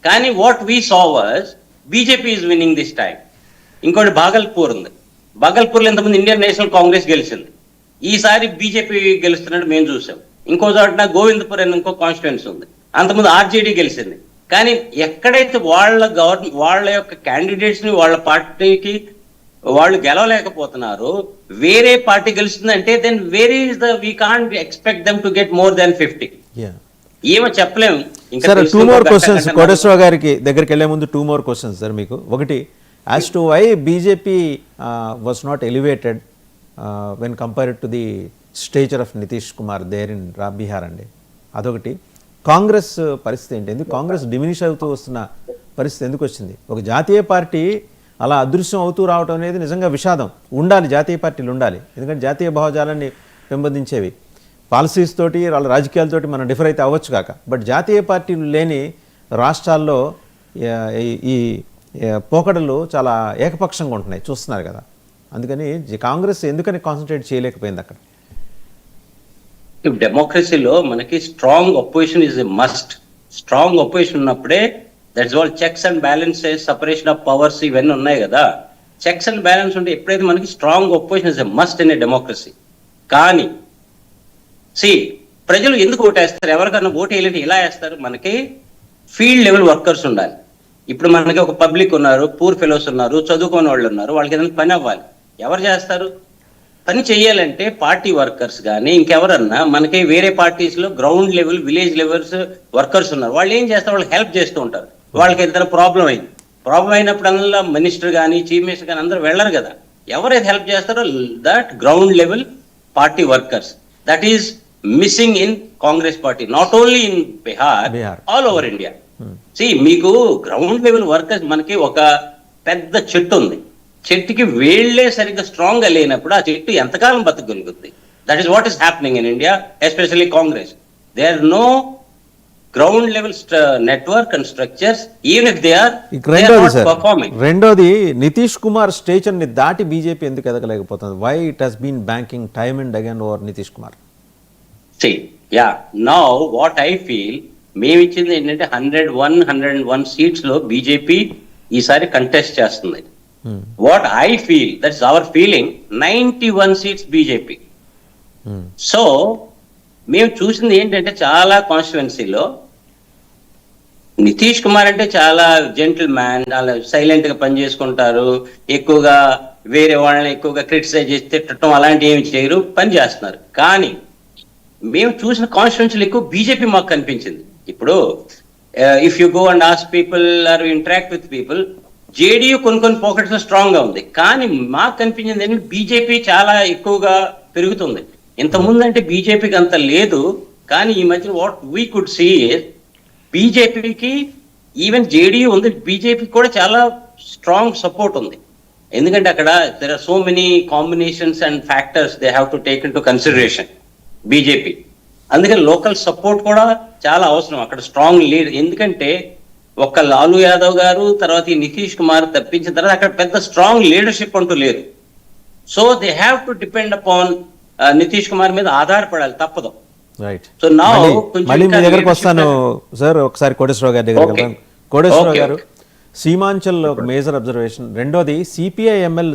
కానీ what we saw was BJP is winnowing this time. ఇంకోటి భాగల్పూర్ ఉంది. భాగల్పూర్లో ఇంతకుముందు ఇండియన్ నేషనల్ కాంగ్రెస్ గెలిచింది. ఈసారి బీజేపీ గెలుస్తున్నట్టు మేము చూసాం. ఇంకో చోట గోవిందపూర్ అని ఇంకో కాన్స్టిట్యున్సీ ఉంది. అంతకుముందు ఆర్జేడీ గెలిచింది. కానీ ఎక్కడైతే వాళ్ళ యొక్క క్యాండిడేట్స్ ని వాళ్ళ పార్టీకి వాళ్ళు గెలవలేకపోతున్నారు, వేరే పార్టీ గెలుస్తుందంటే దెన్ వేరే is the we can't expect them to get more than 50. ఏమో చెప్పలేము. సార్, 2 more questions కోటేశ్వర గారికి దగ్గరికి వెళ్లే ముందు 2 more questions సార్ మీకు. ఒకటి, as to why BJP was not elevated when compared to the stature of Nitish Kumar there in Bihar అండి. అదొకటి. కాంగ్రెస్ పరిస్థితి ఏంటి? ఎందుకు కాంగ్రెస్ డిమినిష్ అవుతూ వస్తున్న పరిస్థితి ఎందుకు వచ్చింది? ఒక జాతీయ పార్టీ అలా అదృశ్యం అవుతూ రావడం అనేది నిజంగా విషాదం. ఉండాలి, జాతీయ పార్టీలు ఉండాలి, ఎందుకంటే జాతీయ భావజాలాన్ని పెంపొందించేవి. పాలసీస్ తోటి వాళ్ళ రాజకీయాలతోటి మనం డిఫర్ అయితే అవ్వచ్చు కాక, బట్ జాతీయ పార్టీలు లేని రాష్ట్రాల్లో ఈ పోకడలు చాలా ఏకపక్షంగా ఉంటున్నాయి, చూస్తున్నారు కదా. అందుకని కాంగ్రెస్ ఎందుకని కాన్సన్ట్రేట్ చేయలేకపోయింది అక్కడ? డెమోక్రసీలో మనకి strong opposition is a must. Strong opposition ఉన్నప్పుడే that's all checks and balances, separation of powers ఇవన్నీ ఉన్నాయి కదా. చెక్స్ అండ్ బ్యాలెన్స్ ఉంటే ఎప్పుడైతే మనకి strong opposition is a must in a democracy. కానీ ప్రజలు ఎందుకు ఓటేస్తారు? ఎవరికన్నా ఓటు వేయాలంటే ఎలా వేస్తారు? మనకి ఫీల్డ్ లెవెల్ వర్కర్స్ ఉండాలి. ఇప్పుడు మనకి ఒక పబ్లిక్ ఉన్నారు, పూర్ ఫెలోస్ ఉన్నారు, చదువుకునే వాళ్ళు ఉన్నారు. వాళ్ళకి ఏదైనా పని అవ్వాలి, ఎవరు చేస్తారు? పని చేయాలంటే పార్టీ వర్కర్స్ కానీ ఇంకెవరన్నా మనకి వేరే పార్టీస్ లో ground level, village levels workers ఉన్నారు. వాళ్ళు ఏం చేస్తారు? వాళ్ళు హెల్ప్ చేస్తూ ఉంటారు. వాళ్ళకి ఏదైనా ప్రాబ్లం అయినప్పుడు అందులో మినిస్టర్ కానీ చీఫ్ మినిస్టర్ కానీ అందరూ వెళ్ళరు కదా. ఎవరైతే హెల్ప్ చేస్తారో that ground level party workers, that is missing in Congress party, not only in Bihar, all over India. మీకు గ్రౌండ్ లెవెల్ వర్కర్స్, మనకి ఒక పెద్ద చెట్టు ఉంది, చెట్టుకి వేళ్లే సరిగ్గా స్ట్రాంగ్ గా లేనప్పుడు ఆ చెట్టు ఎంతకాలం బతకగలుగుతుంది? That is what is happening in India, especially Congress. They are no ground level network and structures, even if they are performing. రెండోది, నితీష్ కుమార్ స్టేచర్ ని దాటి బీజేపీ ఎందుకు ఎదగలేకపోతుంది? Why it has been banking time and again over Nitish Kumar? Now what I feel, మేము ఇచ్చింది ఏంటంటే 101 seats లో BJP ఈసారి కంటెస్ట్ చేస్తుంది. What I feel, that's our feeling, 91 seats BJP. So మేము చూసింది ఏంటంటే చాలా కాన్స్టిట్యువెన్సీలో నితీష్ కుమార్ అంటే చాలా జెంటిల్ మ్యాన్, చాలా సైలెంట్ గా పనిచేసుకుంటారు, ఎక్కువగా వేరే వాళ్ళని ఎక్కువగా క్రిటిసైజ్ చేసి తిట్టడం అలాంటి ఏమి చేయరు, పని చేస్తున్నారు. కానీ మేము చూసిన కాన్స్టిట్యున్సీలు ఎక్కువ బీజేపీ మాకు కనిపించింది. ఇప్పుడు if you go and ask people are interact with people, JDU కొన్ని పాకెట్స్ లో స్ట్రాంగ్ గా ఉంది. కానీ మాకు కనిపించింది ఏంటంటే బీజేపీ చాలా ఎక్కువగా పెరుగుతుంది. ఇంతకుముందు అంటే బీజేపీకి అంత లేదు, కానీ ఈ మధ్య వాట్ వీ కుడ్ సీ బీజేపీకి ఈవెన్ జేడీయూ ఉంది, బీజేపీ కూడా చాలా స్ట్రాంగ్ సపోర్ట్ ఉంది. ఎందుకంటే అక్కడ there are so many combinations and factors they have to take into consideration BJP. అందుకని లోకల్ సపోర్ట్ కూడా చాలా అవసరం అక్కడ, స్ట్రాంగ్ లీడ్. ఎందుకంటే ఒక్క లాలూ యాదవ్ గారు తర్వాత ఈ నితీష్ కుమార్ తప్పించిన తర్వాత అక్కడ పెద్ద స్ట్రాంగ్ లీడర్షిప్ అంటూ లేదు. So they have to depend upon Nitish Kumar మీద ఆధారపడాలి, తప్పదు. రైట్. సో నా మళ్ళీ మీ దగ్గరకు వస్తాను సార్, ఒకసారి కోటేశ్వరరావు గారి దగ్గర. కోటేశ్వరరావు గారు, సీమాంచల్ ఒక మేజర్ అబ్జర్వేషన్. రెండోది, సిపిఐ ఎంఎల్